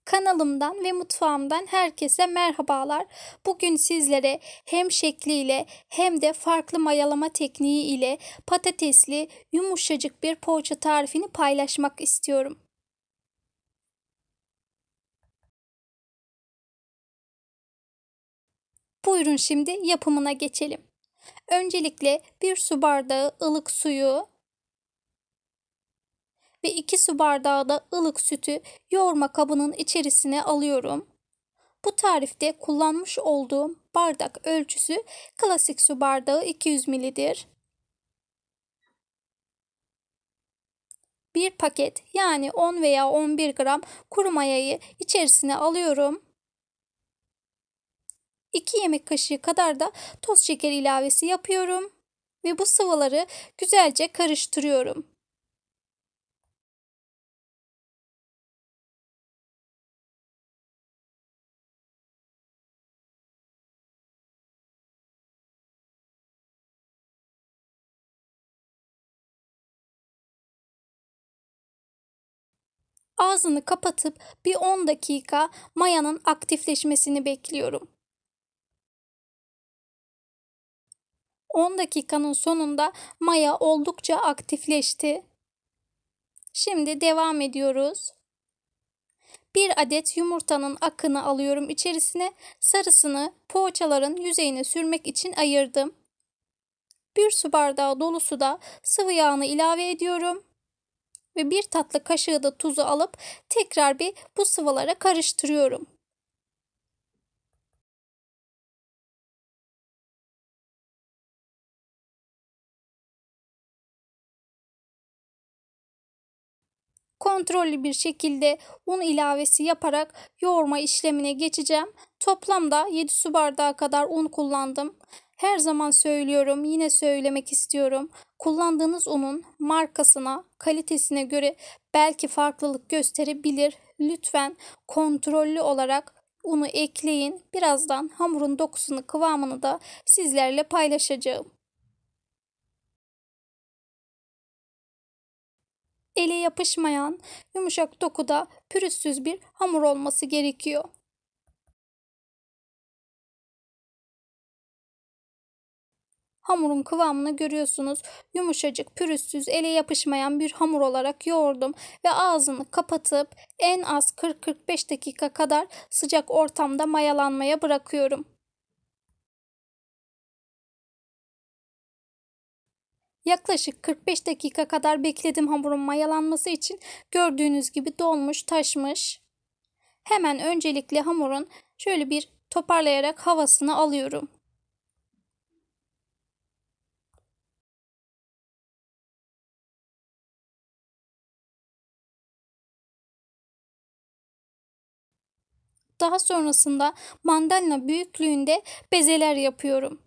Kanalımdan ve mutfağımdan herkese merhabalar. Bugün sizlere hem şekliyle hem de farklı mayalama tekniği ile patatesli yumuşacık bir poğaça tarifini paylaşmak istiyorum. Buyurun şimdi yapımına geçelim. Öncelikle 1 su bardağı ılık suyu ve 2 su bardağı da ılık sütü yoğurma kabının içerisine alıyorum. Bu tarifte kullanmış olduğum bardak ölçüsü klasik su bardağı 200 ml'dir. Bir paket yani 10 veya 11 gram kuru mayayı içerisine alıyorum. 2 yemek kaşığı kadar da toz şeker ilavesi yapıyorum ve bu sıvıları güzelce karıştırıyorum. Ağzını kapatıp bir 10 dakika mayanın aktifleşmesini bekliyorum. 10 dakikanın sonunda maya oldukça aktifleşti. Şimdi devam ediyoruz. 1 adet yumurtanın akını alıyorum içerisine. Sarısını poğaçaların yüzeyine sürmek için ayırdım. 1 su bardağı dolusu da sıvı yağını ilave ediyorum. Ve 1 tatlı kaşığı da tuzu alıp tekrar bu sıvılara karıştırıyorum. Kontrollü bir şekilde un ilavesi yaparak yoğurma işlemine geçeceğim. Toplamda 7 su bardağı kadar un kullandım. Her zaman söylüyorum, yine söylemek istiyorum. Kullandığınız unun markasına, kalitesine göre belki farklılık gösterebilir. Lütfen kontrollü olarak unu ekleyin. Birazdan hamurun dokusunu, kıvamını da sizlerle paylaşacağım. Ele yapışmayan, yumuşak dokuda pürüzsüz bir hamur olması gerekiyor. Hamurun kıvamını görüyorsunuz. Yumuşacık, pürüzsüz, ele yapışmayan bir hamur olarak yoğurdum ve ağzını kapatıp en az 40-45 dakika kadar sıcak ortamda mayalanmaya bırakıyorum. Yaklaşık 45 dakika kadar bekledim hamurun mayalanması için. Gördüğünüz gibi dolmuş, taşmış. Hemen öncelikle hamurun şöyle bir toparlayarak havasını alıyorum. Daha sonrasında mandalina büyüklüğünde bezeler yapıyorum.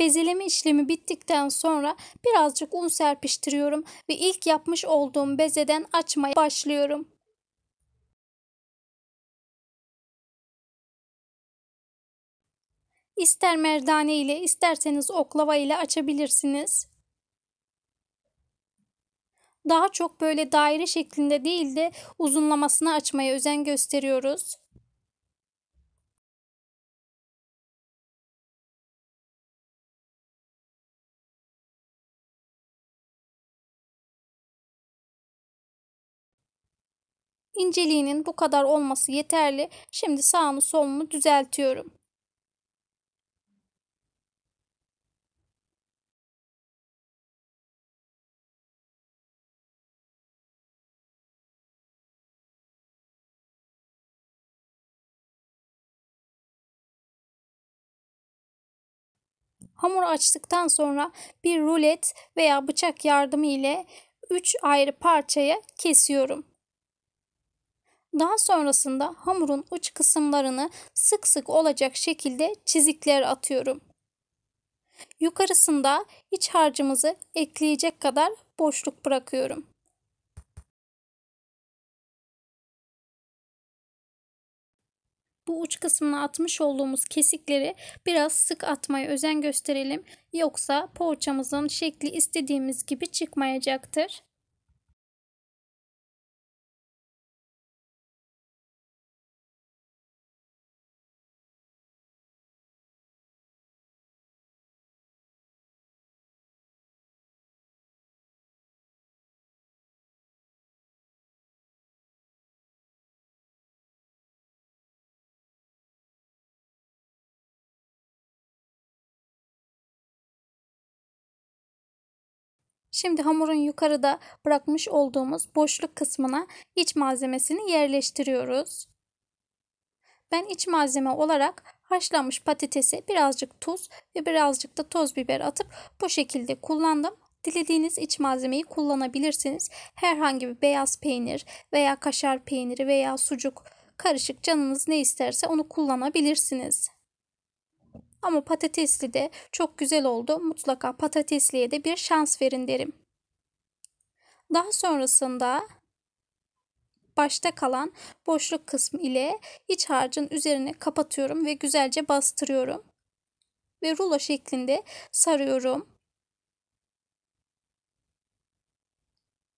Bezeleme işlemi bittikten sonra birazcık un serpiştiriyorum ve ilk yapmış olduğum bezeden açmaya başlıyorum. İster merdane ile isterseniz oklava ile açabilirsiniz. Daha çok böyle daire şeklinde değil de uzunlamasına açmaya özen gösteriyoruz. İnceliğinin bu kadar olması yeterli. Şimdi sağını solunu düzeltiyorum. Hamuru açtıktan sonra bir rulet veya bıçak yardımı ile 3 ayrı parçaya kesiyorum. Daha sonrasında hamurun uç kısımlarını sık sık olacak şekilde çizikler atıyorum. Yukarısında iç harcımızı ekleyecek kadar boşluk bırakıyorum. bu uç kısmına atmış olduğumuz kesikleri biraz sık atmaya özen gösterelim. Yoksa poğaçamızın şekli istediğimiz gibi çıkmayacaktır. Şimdi hamurun yukarıda bırakmış olduğumuz boşluk kısmına iç malzemesini yerleştiriyoruz. Ben iç malzeme olarak haşlanmış patatese birazcık tuz ve birazcık da toz biber atıp bu şekilde kullandım. Dilediğiniz iç malzemeyi kullanabilirsiniz. Herhangi bir beyaz peynir veya kaşar peyniri veya sucuk karışık canınız ne isterse onu kullanabilirsiniz. Ama patatesli de çok güzel oldu. Mutlaka patatesliye de bir şans verin derim. Daha sonrasında başta kalan boşluk kısmı ile iç harcın üzerine kapatıyorum ve güzelce bastırıyorum. Ve rulo şeklinde sarıyorum.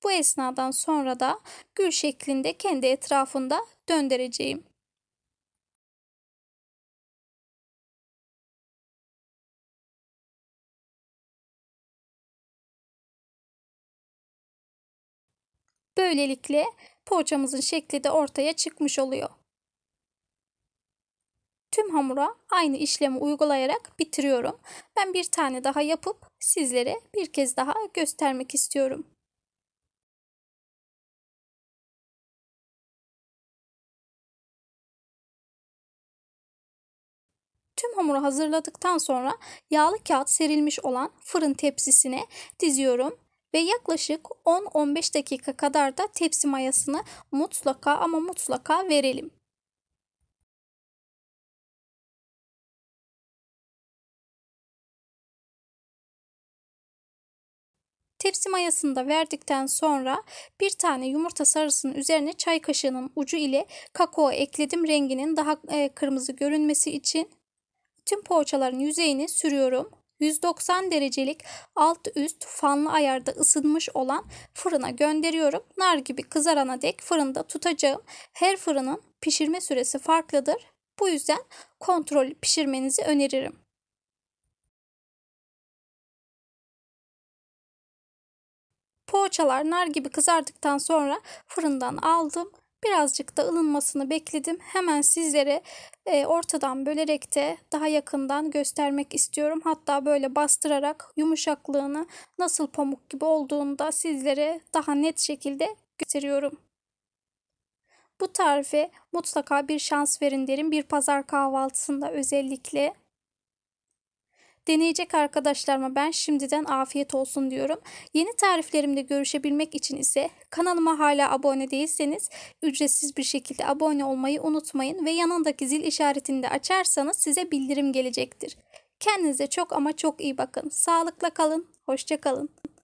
Bu esnadan sonra da gül şeklinde kendi etrafında döndüreceğim. Böylelikle poğaçamızın şekli de ortaya çıkmış oluyor. Tüm hamura aynı işlemi uygulayarak bitiriyorum. Ben bir tane daha yapıp sizlere bir kez daha göstermek istiyorum. Tüm hamuru hazırladıktan sonra yağlı kağıt serilmiş olan fırın tepsisine diziyorum ve yaklaşık 10-15 dakika kadar da tepsi mayasını mutlaka ama mutlaka verelim. Tepsi mayasını da verdikten sonra bir tane yumurta sarısının üzerine çay kaşığının ucu ile kakao ekledim renginin daha kırmızı görünmesi için. Tüm poğaçaların yüzeyini sürüyorum. 190 derecelik alt üst fanlı ayarda ısınmış olan fırına gönderiyorum. Nar gibi kızarana dek fırında tutacağım. Her fırının pişirme süresi farklıdır. Bu yüzden kontrollü pişirmenizi öneririm. Poğaçalar nar gibi kızardıktan sonra fırından aldım. Birazcık da ılınmasını bekledim. Hemen sizlere ortadan bölerek de daha yakından göstermek istiyorum. Hatta böyle bastırarak yumuşaklığını nasıl pamuk gibi olduğunu da sizlere daha net şekilde gösteriyorum. Bu tarife mutlaka bir şans verin derim. Bir pazar kahvaltısında özellikle. Deneyecek arkadaşlarıma ben şimdiden afiyet olsun diyorum. Yeni tariflerimde görüşebilmek için ise kanalıma hala abone değilseniz ücretsiz bir şekilde abone olmayı unutmayın ve yanındaki zil işaretini de açarsanız size bildirim gelecektir. Kendinize çok ama çok iyi bakın. Sağlıkla kalın, hoşça kalın.